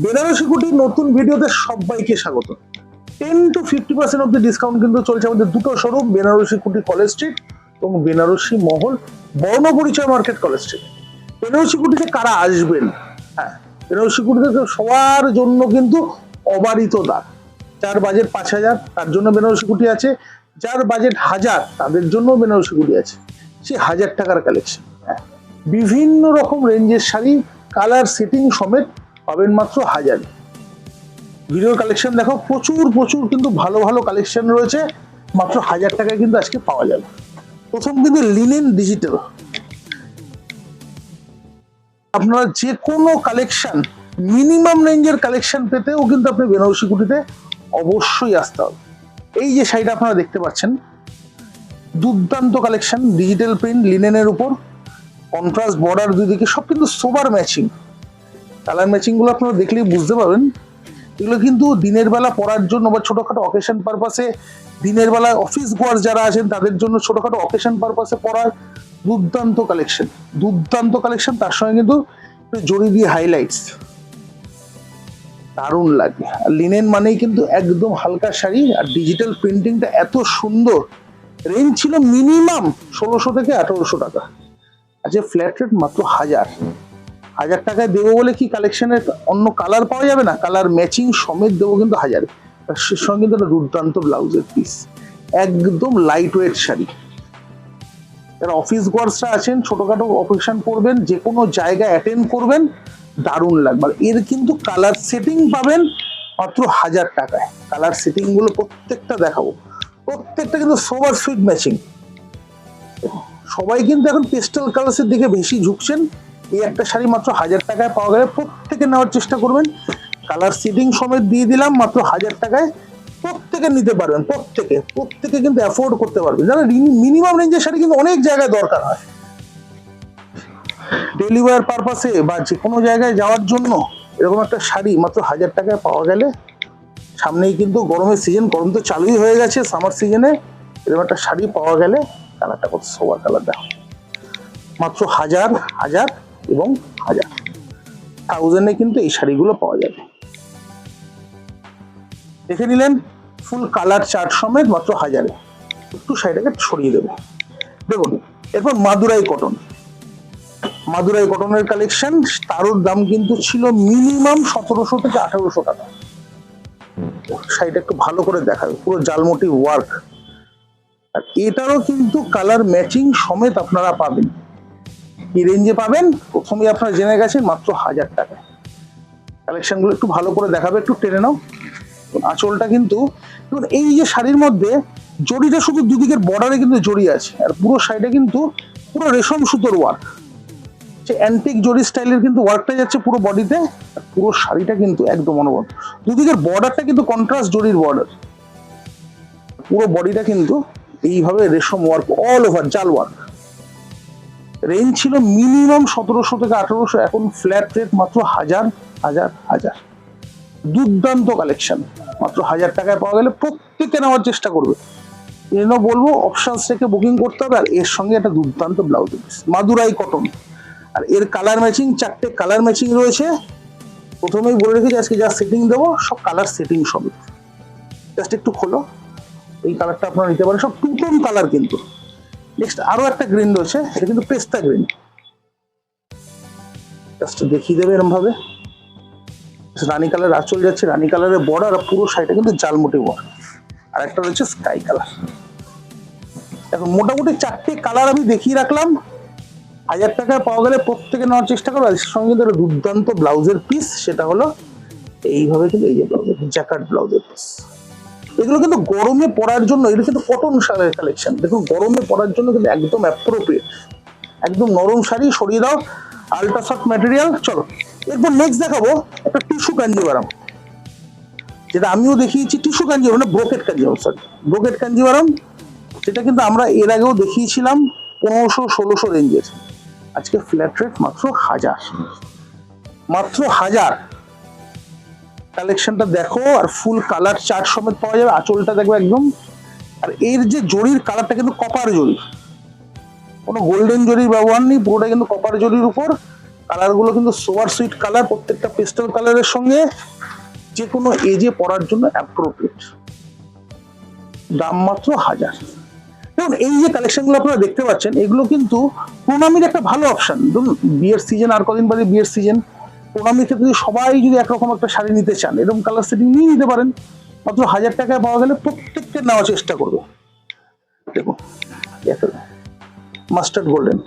বেনারসি কুটির নতুন ভিডিওতে সবাইকে স্বাগত। 10 to 50% অব্দি ডিসকাউন্ট কিন্তু চলছে আমাদের দুটো শোরুম, বেনারসি কুটি কলেজ স্ট্রিট এবং বেনারসি মহল বর্ণ পরিচয় মার্কেট কলেজ স্ট্রিট। বেনারসি কুটিতে কারা আসবেন? হ্যাঁ, বেনারসি কুটিতে সবার জন্য কিন্তু অবারিত দাম। যার বাজেট 5,000 তার জন্য বেনারসি কুটি আছে, যার বাজেট 1,000 তাদের জন্য বেনারসি কুটি আছে। সে 1,000 টাকার কালেকশন, বিভিন্ন রকম রেঞ্জের শাড়ি, কালার সেটিং সমেত পাবেন মাত্র 1,000। ভিডিওর কালেকশন দেখো, প্রচুর প্রচুর কিন্তু ভালো ভালো কালেকশন রয়েছে, মাত্র 1,000 টাকায় কিন্তু আজকে পাওয়া যাবে। প্রথম কিন্তু লিনেন ডিজিটাল। আপনারা যে কোনো কালেকশন, মিনিমাম রেঞ্জের কালেকশন পেতেও কিন্তু আপনি বেনারসি কুটিতে অবশ্যই আসতে হবে। এই যে শাড়িটা আপনারা দেখতে পাচ্ছেন, দুর্দান্ত কালেকশন, ডিজিটাল প্রিন্ট লিনেনের উপর, কন্ট্রাস্ট বর্ডার দুই দিকে, সব কিন্তু সোবার ম্যাচিং। কালার ম্যাচিং গুলো আপনারা দেখলেই বুঝতে পারবেন। এগুলো কিন্তু দিনের বেলা পরার জন্য বা ছোটখাটো অকেশন পারপাসে, দিনের বেলা অফিস গোয়ার যারা আছেন তাদের জন্য ছোটখাটো অকেশন পারপাসে পরার দুর্দান্ত কালেকশন, দুর্দান্ত কালেকশন। তার সঙ্গে কিন্তু জড়ি দিয়ে হাইলাইটস, দারুণ লাগে। আর লিনেন মানেই কিন্তু একদম হালকা শাড়ি, আর ডিজিটাল প্রিন্টিংটা এত সুন্দর। রেঞ্জ ছিল মিনিমাম 1,600 থেকে 1,800 টাকা, আজকে ফ্ল্যাট রেট মাত্র 1,000 টাকায় দেবো বলে কি কালেকশনের অন্য কালার পাওয়া যাবে না? কালার ম্যাচিং সমেত দেবো কিন্তু 1,000। তার সঙ্গে কিন্তু একটা দুর্দান্ত ব্লাউজের পিস, একদম লাইট ওয়েট শাড়ি। যারা অফিস গোয়ার্সরা আছেন, ছোটখাটো অকেশন করবেন, যে কোনো জায়গায় অ্যাটেন্ড করবেন, দারুণ লাগবে। আর এর কিন্তু কালার সেটিং পাবেন মাত্র 1,000 টাকায়। কালার সেটিং গুলো প্রত্যেকটা দেখাবো, প্রত্যেকটা কিন্তু সোবার সুইট ম্যাচিং। সবাই কিন্তু এখন পেস্টেল কালার্সের দিকে বেশি ঝুঁকছেন। এই একটা শাড়ি মাত্র 1,000 টাকায় পাওয়া গেলে প্রত্যেকে নেওয়ার চেষ্টা করবেন। কালার সিটিং সমেত দিয়ে দিলাম মাত্র 1,000 টাকায়, প্রত্যেকে নিতে পারবেন। প্রত্যেকে কিন্তু অ্যাফোর্ড করতে পারবেন। যারা মিনিমাম রেঞ্জের শাড়ি কিন্তু অনেক জায়গায় দরকার হয়, ডেলি ওয়্যার পারপাসে বা যে কোনো জায়গায় যাওয়ার জন্য, এরকম একটা শাড়ি মাত্র 1,000 টাকায় পাওয়া গেলে, সামনেই কিন্তু গরমের সিজন, গরম তো চালুই হয়ে গেছে, সামার সিজনে এরকম একটা শাড়ি পাওয়া গেলে, কালারটা কত সোবার কালার দেখো, মাত্র 1,000 এবং 1,000 কিন্তু এই শাড়িগুলো পাওয়া যাবে। দেখে নিলেন ফুল কালার চার্ট সমেত মাত্র 1,000। একটু শাড়িটাকে ছড়িয়ে দেবে, দেখুন। এরপর মাদুরাই কটন, মাদুরাই কটনের কালেকশন, তারও দাম কিন্তু ছিল মিনিমাম 1,700 থেকে 1,800 টাকা। শাড়িটা একটু ভালো করে দেখাবে, পুরো জালমোটি ওয়ার্ক, আর এটারও কিন্তু কালার ম্যাচিং সমেত আপনারা পাবেন। কি রেঞ্জে পাবেন প্রথমেই আপনারা জেনে গেছেন, মাত্র 1,000 টাকায়। কালেকশন গুলো একটু ভালো করে দেখাবে, একটু টেনে নাও। আঁচলটা কিন্তু এই যে শাড়ির মধ্যে জড়িটা শুধু দুদিকের বর্ডারে কিন্তু জড়ি আছে, আর পুরো শাড়িটা কিন্তু পুরো রেশম সুতোর ওয়ার্ক, যে অ্যান্টিক জড়ি স্টাইলের কিন্তু ওয়ার্কটা যাচ্ছে পুরো বডিতে। আর পুরো শাড়িটা কিন্তু একদম অনবদ্য, দুদিকের বর্ডারটা কিন্তু কন্ট্রাস্ট জড়ির বর্ডার, পুরো বডিটা কিন্তু এইভাবে রেশম ওয়ার্ক, অল ওভার জাল ওয়ার্ক। রেঞ্জ ছিল মিনিমাম 1,700 থেকে 1,800, এখন ফ্ল্যাট রেট মাত্র 1,000। দুর্দান্ত কালেকশন, মাত্র 1,000 টাকায় পাওয়া গেলে প্রত্যেকে নেওয়ার চেষ্টা করবে। এজন্য বলবো অপশনস থেকে বুকিং করতে হবে। আর এর সঙ্গে একটা দুর্দান্ত ব্লাউজ পিস, মাদুরাই কটন, আর এর কালার ম্যাচিং, 4টে কালার ম্যাচিং রয়েছে। প্রথমেই বলে রেখেছি আজকে যা সেটিং দেবো সব কালার সেটিং সবে। জাস্ট একটু খোলো, এই কালারটা আপনারা নিতে পারেন, সব টু টোন কালার কিন্তু। নেক্সট আরো একটা গ্রিন রয়েছে, এটা কিন্তু পেস্তা গ্রিন, জাস্ট দেখিয়ে দেবে এরকম ভাবে। রানী কালার আঁচল যাচ্ছে, রানী কালারের বর্ডার, আর পুরো শাড়িটা কিন্তু জালমুটি বর্ডার। আর একটা রয়েছে স্কাই কালার। এখন মোটামুটি 4টে কালার আমি দেখিয়ে রাখলাম। 1,000 টাকায় পাওয়া গেলে প্রত্যেকে নেওয়ার চেষ্টা করবো। আর সঙ্গে একটা দুর্দান্ত ব্লাউজের পিস, সেটা হলো এইভাবে কিন্তু, এই যে ব্লাউজের জ্যাকার্ড ব্লাউজের পিস। এগুলো কিন্তু গরমে পরার জন্য, এটা কিন্তু কটন শাড়ির কালেকশন। দেখুন গরমে পরার জন্য কিন্তু একদম অ্যাপ্রোপ্রিয়েট, একদম নরম শাড়ি। সরিয়ে দাও, আলট্রা সফট ম্যাটেরিয়াল। চলো এরপর নেক্সট দেখাবো একটা টিস্যু কাঞ্জিভারাম, যেটা আমিও দেখিয়েছি। টিস্যু কাঞ্জিভারাম মানে brocade Kanjivaram, sorry brocade Kanjivaram, যেটা কিন্তু আমরা এর আগেও দেখিয়েছিলাম 1,500-1,600 রেঞ্জের। আজকে ফ্ল্যাট রেট মাত্র 1,000। কালেকশনটা দেখো, আর ফুল কালার চার্ট সমেত পাওয়া যাবে। আঁচলটা দেখো একদম, আর এর যে জরির কালারটা কিন্তু কপার জরি, কোনো গোল্ডেন জরির ব্যবহার নেই, পুরোটা কিন্তু কপার জরির উপর কালার গুলো কিন্তু সুপার সুইট কালার, প্রত্যেকটা পেস্টেল কালারের সঙ্গে যে কোনো এজে পরার জন্য অ্যাপ্রোপ্রিয়েট। দাম মাত্র 1000। দেখুন এই যে কালেকশন গুলো আপনারা দেখতে পাচ্ছেন, এগুলো কিন্তু প্রণামীর একটা ভালো অপশন। ধরুন বিয়ের সিজন, আর কদিন বাদে বিয়ের সিজন, প্রণামীর ক্ষেত্রে যদি সবাই যদি একরকম একটা শাড়ি নিতে চান, এরকম কালার সেটিং নিয়ে নিতে পারেন। মাত্র 1000 টাকায় পাওয়া গেলে প্রত্যেককে নেওয়ার চেষ্টা করবে। দেখুন মাস্টার্ড গোল্ডেন,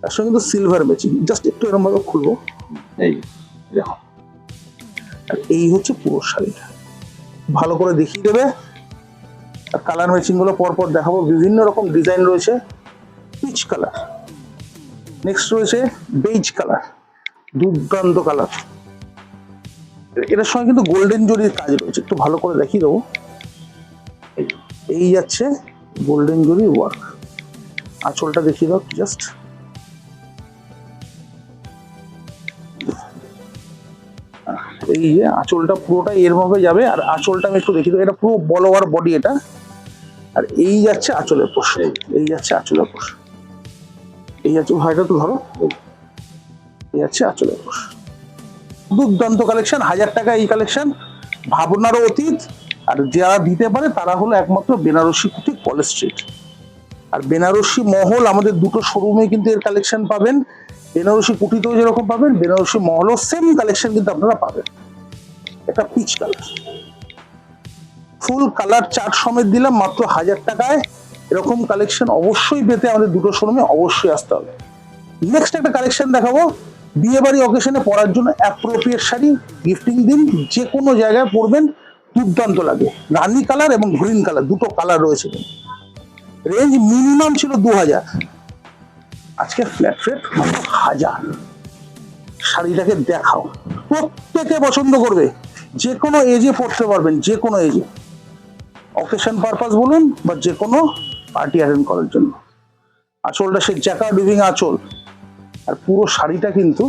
তার সঙ্গে কিন্তু সিলভার ম্যাচিং। জাস্ট একটু এরকম ভাবে খুলবো, এই দেখো, আর এই হচ্ছে পুরো শাড়িটা। ভালো করে দেখিয়ে দেবে। আর কালার ম্যাচিং গুলো পরপর দেখাবো। বিভিন্ন রকম ডিজাইন রয়েছে। পিচ কালার, নেক্সট রয়েছে বেজ কালার, দুর্দান্ত কালার। এটার সঙ্গে কিন্তু গোল্ডেন জরির কাজ রয়েছে, একটু ভালো করে দেখিয়ে দেবো। এই যাচ্ছে গোল্ডেন জরি ওয়ার্ক। আঁচলটা দেখিয়ে দাও জাস্ট। এই যে আঁচলটা পুরোটা এর ভাবে যাবে। আর আঁচলটা আমি একটু দেখিয়ে দেবো, এটা পুরো বল ওভার বডি এটা। আর এই যাচ্ছে আঁচলের পোষ, এই যাচ্ছে আঁচলের পোষ, এই যাচ্ছে ভাইটা তো ধরো, এই যাচ্ছে আঁচলের পোষ। দুর্দান্ত কালেকশন। 1000 টাকা এই কালেকশন ভাবনারও অতীত। আর যারা দিতে পারে তারা হলো একমাত্র বেনারসি কুটি, কলেজ স্ট্রিট। আর বেনারসি মহল আমাদের দুটো শোরুমে কিন্তু এর কালেকশন পাবেন। বেনারসি কুটিতেও যেরকম পাবেন, বেনারসি মহলও সেম কালেকশন কিন্তু আপনারা পাবেন। একটা peach colour, full colour chart সমেত দিলাম মাত্র 1000 টাকায়। এরকম কালেকশন অবশ্যই পেতে আমাদের দুটো শোরুমে অবশ্যই আসতে হবে। নেক্সট একটা কালেকশন দেখাবো, বিয়ে বাড়ি অকেশনে পরার জন্য অ্যাপ্রোপ্রিয়েট শাড়ি। গিফটিং দিন যে কোনো জায়গায় পরবেন, দুর্দান্ত লাগে। রানী কালার এবং গ্রিন কালার, দুটো কালার রয়েছে। রেঞ্জ মিনিমাম ছিল 2000, আজকে ফ্ল্যাট রেট মাত্র 1000। শাড়িটাকে দেখাও, প্রত্যেকে পছন্দ করবে। যে কোনো এজে পড়তে পারবেন, যে কোনো এজে, অকেশন পারপাস বলুন বা যে কোনো পার্টি অ্যাটেন্ড করার জন্য। আঁচলটা সে জ্যাকার্ড উইভিং আঁচল। আর পুরো শাড়িটা কিন্তু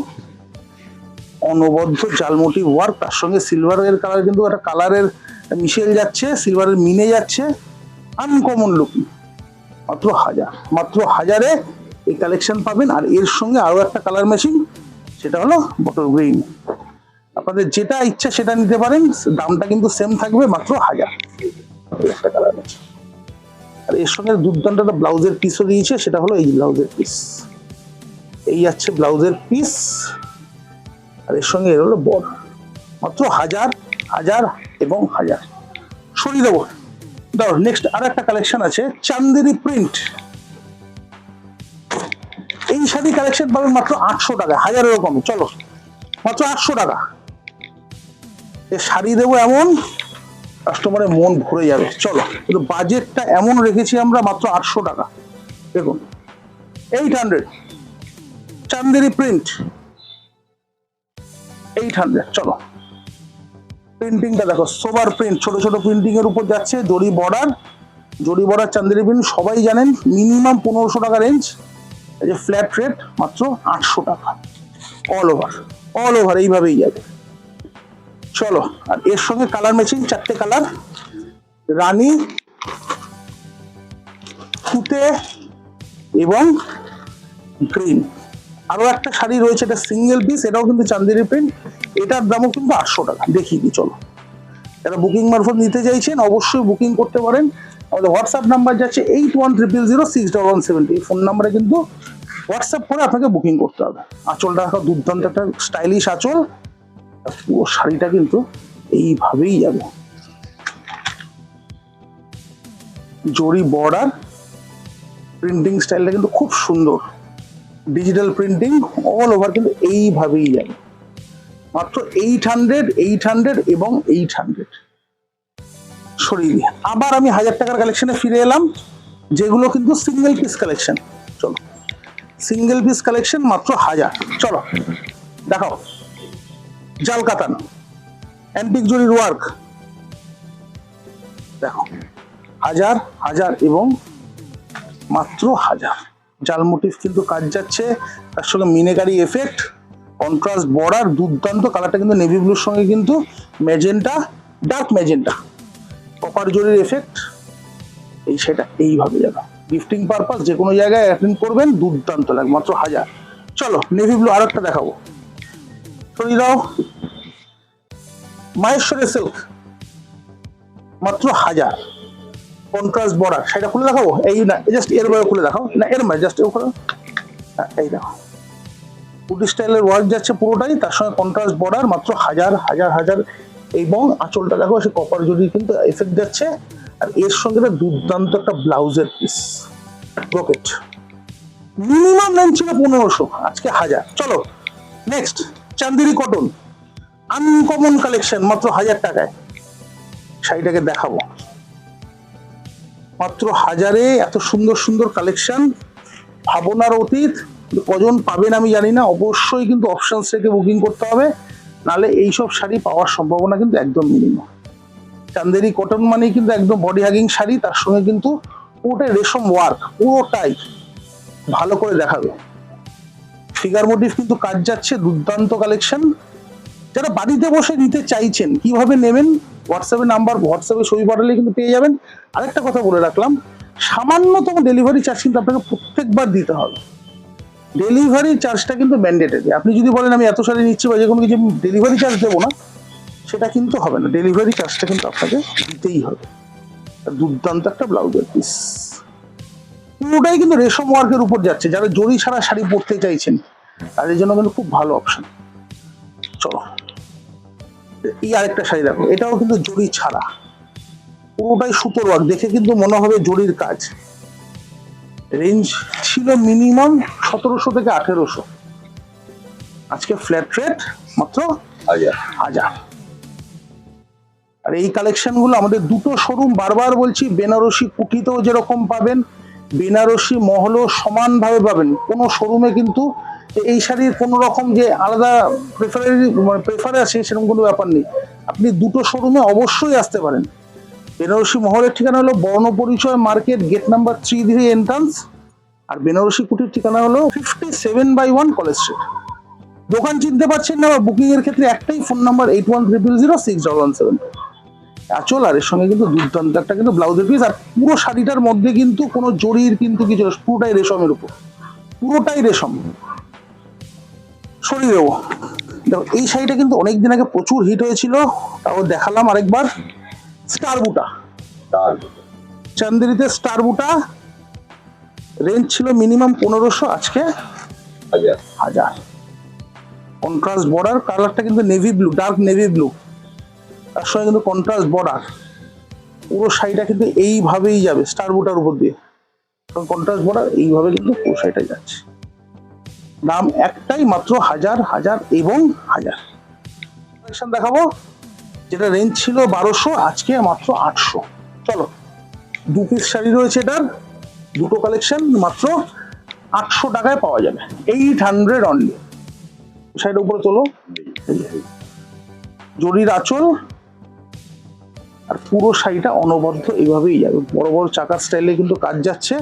অনবদ্য জালমোটি ওয়ার্ক, তার সঙ্গে সিলভারের কালার কিন্তু একটা কালারের মিশেল যাচ্ছে, সিলভারের মিনে যাচ্ছে। Uncommon looking. মাত্র 1000, মাত্র 1000-এ এই কালেকশন পাবেন। আর এর সঙ্গে আরো একটা কালার ম্যাচিং, সেটা হলো বটল গ্রিন। আপনাদের যেটা ইচ্ছা সেটা নিতে পারেন, দামটা কিন্তু সেম থাকবে, মাত্র 1000। একটা কালার ম্যাচিং। আর এর সঙ্গে দুর্দান্ত একটা ব্লাউজের পিসও দিয়েছে, সেটা হলো এই ব্লাউজের পিস। এই যাচ্ছে ব্লাউজের পিস। আর এর সঙ্গে এর হলো বর্ডার। মাত্র 1000, 1000 এবং 1000। সরিয়ে দেবো। দাও নেক্সট আর একটা কালেকশন আছে, চান্দেরি প্রিন্ট। এই শাড়ি কালেকশন পাবেন মাত্র 800 টাকা, 1000-এরও কমে। চলো মাত্র 800 টাকা এ শাড়ি দেবো এমন, কাস্টমারের মন ভরে যাবে। চলো, কিন্তু বাজেটটা এমন রেখেছি আমরা, মাত্র 800 টাকা। দেখুন 800 চান্দেরি প্রিন্ট, 800। চলো প্রিন্টিংটা দেখো, সোবার প্রিন্ট, ছোট ছোট প্রিন্টিং এর উপর যাচ্ছে। জরি বর্ডার, জরি বর্ডার চান্দেরি প্রিন্ট সবাই জানেন। মিনিমাম 1500 টাকা রেঞ্জ। এই যে ফ্ল্যাট রেট মাত্র 800 টাকা। অল ওভার, অল ওভার এইভাবেই যাবে। চলো, আর এর সঙ্গে কালার ম্যাচিং 4টে কালার, রানী, তুতে এবং গ্রিন। আরো একটা শাড়ি রয়েছে, এটা সিঙ্গেল পিস, এটাও কিন্তু চান্দেরি প্রিন্ট। এটার দামও কিন্তু 800 টাকা। দেখিয়ে দিই চলো। যারা বুকিং মারফত নিতে চাইছেন অবশ্যই বুকিং করতে পারেন। আমাদের হোয়াটসঅ্যাপ নাম্বার যাচ্ছে 8100061170। এই ফোন নাম্বারে কিন্তু হোয়াটসঅ্যাপ করে আপনাকে বুকিং করতে হবে। আঁচলটা দুর্দান্ত একটা স্টাইলিশ আঁচল। পুরো শাড়িটা কিন্তু এইভাবেই যাবে। জরি বর্ডার, প্রিন্টিং স্টাইলটা কিন্তু খুব সুন্দর। ডিজিটাল প্রিন্টিং অল ওভার কিন্তু এইভাবেই যাবে। মাত্র 800, 800 এবং 800। সরিয়ে দিয়ে আবার আমি 1000 টাকার কালেকশনে ফিরে এলাম, যেগুলো কিন্তু সিঙ্গেল পিস কালেকশন। চলো সিঙ্গেল পিস কালেকশন মাত্র 1000। চলো দেখাও, জাল কাতান, অ্যান্টিক জরির ওয়ার্ক। দেখো 1000, 1000 এবং মাত্র 1000। জাল মোটিভ কিন্তু কাজ যাচ্ছে, তার সঙ্গে মিনেকারি এফেক্ট, কন্ট্রাস্ট বর্ডার, দুর্দান্ত কালারটা কিন্তু নেভি ব্লুর সঙ্গে কিন্তু ম্যাজেন্টা, ডার্ক ম্যাজেন্টা, কপার জরির এফেক্ট। এই সেটা এইভাবে যাবে। গিফটিং পারপাস যে কোনো জায়গায় অ্যাটেন্ড করবেন, দুর্দান্ত লাগে। মাত্র 1000। চলো নেভি ব্লু আর একটা দেখাবো, সরিয়ে দাও। মাহেশ্বরী সিল্ক মাত্র 1000, কন্ট্রাস্ট বর্ডার। শাড়িটা খুলে দেখাবো, এই না জাস্ট এর বাইরে খুলে দেখাও, না এর বাইরে জাস্ট এর খুলে, এই দেখো কুটি স্টাইলের ওয়ার্ক যাচ্ছে পুরোটাই, তার সঙ্গে কন্ট্রাস্ট বর্ডার, মাত্র 1000 এবং আঁচলটা দেখো সে কপার জড়ি কিন্তু এফেক্ট যাচ্ছে। আর এর সঙ্গে দুর্দান্ত একটা ব্লাউজের পিস ব্রোকেট। মিনিমাম রেঞ্জ ছিল 1500, আজকে 1000। চলো next, Chanderi cotton uncommon collection মাত্র 1000 টাকায়। শাড়িটাকে দেখাবো মাত্র 1000-এ, এত সুন্দর সুন্দর কালেকশন ভাবনার অতীত। কজন পাবেন আমি জানি না, অবশ্যই কিন্তু অপশনস থেকে বুকিং করতে হবে, নাহলে এইসব শাড়ি পাওয়ার সম্ভাবনা কিন্তু একদম মিনিমাম। চান্দেরি কটন মানে কিন্তু একদম বডি হাগিং শাড়ি, তার সঙ্গে কিন্তু পুরোটাই রেশম ওয়ার্ক, পুরোটাই ভালো করে দেখাবে। ফিগার মোটিভ কিন্তু কাজ যাচ্ছে, দুর্দান্ত কালেকশন। যারা বাড়িতে বসে নিতে চাইছেন কিভাবে নেবেন, হোয়াটসঅ্যাপে নাম্বার, হোয়াটসঅ্যাপে ছবি পাঠালে কিন্তু পেয়ে যাবেন। আরেকটা কথা বলে রাখলাম, সামান্যতম ডেলিভারি চার্জ কিন্তু আপনাকে প্রত্যেকবার দিতে হবে। ডেলিভারি চার্জটা কিন্তু ম্যান্ডেটরি। আপনি যদি বলেন আমি এত শাড়ি নিচ্ছি বা যে কোনো কিছু ডেলিভারি চার্জ দেবো না, সেটা কিন্তু হবে না। ডেলিভারি চার্জটা কিন্তু আপনাকে দিতেই হবে। দুর্দান্ত একটা ব্লাউজের পিস, পুরোটাই কিন্তু রেশম ওয়ার্কের উপর যাচ্ছে। যারা জড়ি ছাড়া শাড়ি পরতে চাইছেন তাদের জন্য কিন্তু খুব ভালো অপশন। চলো এই আরেকটা শাড়ি দেখো, এটাও কিন্তু জড়ি ছাড়া, পুরোটাই সুতোর ওয়ার্ক, দেখে কিন্তু মনে হবে জড়ির কাজ। রেঞ্জ ছিল মিনিমাম 1700 থেকে 1800, আজকে ফ্ল্যাট রেট মাত্র 1000। আর এই কালেকশন গুলো আমাদের দুটো শোরুম, বারবার বলছি, বেনারসি কুটিতেও যেরকম পাবেন, বেনারসি মহলও সমানভাবে পাবেন। কোনো শোরুমে কিন্তু এই শাড়ির কোনো রকম যে আলাদা প্রেফারে আছে সেরকম কোনো ব্যাপার নেই। আপনি দুটো শোরুমে অবশ্যই আসতে পারেন। বেনারসি মহলের ঠিকানা হলো বর্ণপরিচয় মার্কেট, গেট নাম্বার 3 এন্ট্রান্স। আর বেনারসি কুটির ঠিকানা হলো 57/1 কলেজ স্ট্রিট। দোকান চিনতে পারছেন না বা বুকিং এর ক্ষেত্রে একটাই ফোন নাম্বার 8100061172। আঁচল আর এর সঙ্গে কিন্তু দুর্দান্ত একটা কিন্তু ব্লাউজের পিস। আর পুরো শাড়িটার মধ্যে কিন্তু কোনো জরির কিন্তু কিছু, পুরোটাই রেশমের উপর, পুরোটাই রেশম। সরিয়ে দেবো। দেখো এই শাড়িটা কিন্তু অনেকদিন আগে প্রচুর হিট হয়েছিল, তাও দেখালাম আরেকবার। স্টার বুটা, চান্দেরিতে স্টার বুটা, রেঞ্জ ছিল মিনিমাম 1500, আজকে 1000। কন্ট্রাস্ট বর্ডার, কালারটা কিন্তু navy blue, dark navy blue, তার সঙ্গে কিন্তু কন্ট্রাস্ট বর্ডার। পুরো শাড়িটা কিন্তু এইভাবেই যাবে স্টার বুটার উপর দিয়ে, কন্ট্রাস্ট বর্ডার এইভাবে কিন্তু পুরো শাড়িটা যাচ্ছে। দাম একটাই, মাত্র 1000 এবং 1000। কালেকশন দেখাবো যেটা রেঞ্জ ছিল 1200, আজকে মাত্র 800। চলো 2 পিস শাড়ি রয়েছে, এটার দুটো কালেকশন মাত্র 800 টাকায় পাওয়া যাবে, 800 অনলি। শাড়িটার উপরে তোলো, জরির আঁচল, আর পুরো শাড়িটা অনবদ্য এইভাবেই যাবে, বড় বড় চাকার স্টাইলে কিন্তু কাজ যাচ্ছে।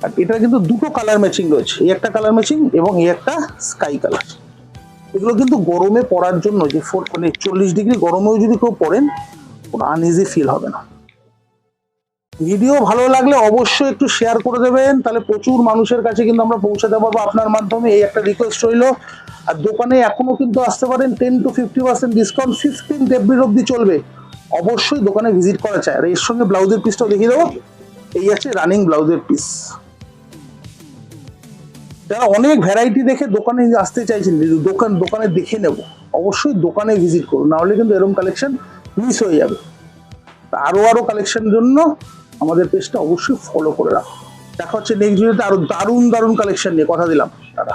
আর এটা কিন্তু দুটো কালার ম্যাচিং রয়েছে, এই একটা কালার ম্যাচিং এবং এই একটা স্কাই কালার। এগুলো কিন্তু গরমে পরার জন্য, যে 40 ডিগ্রি গরমেও যদি কেউ পরেন কোনো আনইজি ফিল হবে না। ভিডিও ভালো লাগলে অবশ্যই একটু শেয়ার করে দেবেন, তাহলে প্রচুর মানুষের কাছে কিন্তু আমরা পৌঁছাতে পারবো আপনার মাধ্যমে, এই একটা রিকোয়েস্ট রইলো। আর দোকানে এখনো কিন্তু আসতে পারেন, 10 to 50% ডিসকাউন্ট 15th এপ্রিল অব্দি চলবে। অবশ্যই দোকানে ভিজিট করা চাই। আর এর সঙ্গে ব্লাউজের পিসটাও দেখিয়ে দেবো, এই আছে রানিং ব্লাউজের পিস। যারা অনেক ভ্যারাইটি দেখে দোকানে আসতে চাইছেন, দোকানে দেখে নেব, অবশ্যই দোকানে ভিজিট করুন, না হলে কিন্তু এরকম কালেকশন মিস হয়ে যাবে। আরো কালেকশনের জন্য আমাদের পেজটা অবশ্যই ফলো করে রাখো। দেখা হচ্ছে নেক্সট ভিডিওতে আরো দারুণ কালেকশন নিয়ে, কথা দিলাম। টাটা।